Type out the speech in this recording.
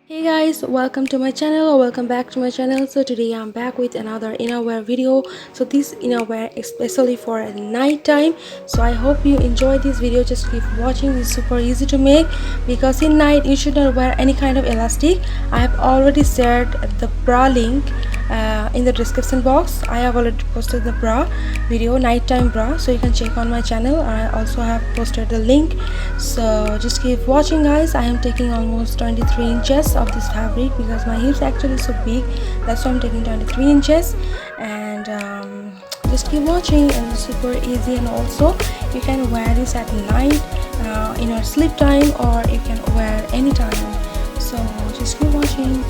Hey guys, welcome to my channel or welcome back to my channel. So today I'm back with another innerwear video. So this innerwear is especially for night time. So I hope you enjoy this video. Just keep watching. It's super easy to make because in night you should not wear any kind of elastic. I have already shared the bra link in the description box. I have already posted the bra video, nighttime bra, so you can check on my channel. I also have posted the link, so just keep watching guys. I am taking almost 23 inches of this fabric because my hips actually so big, that's why I'm taking 23 inches. And just keep watching, and it's super easy, and also you can wear this at night in your sleep time, or you can wear anytime. So just keep watching.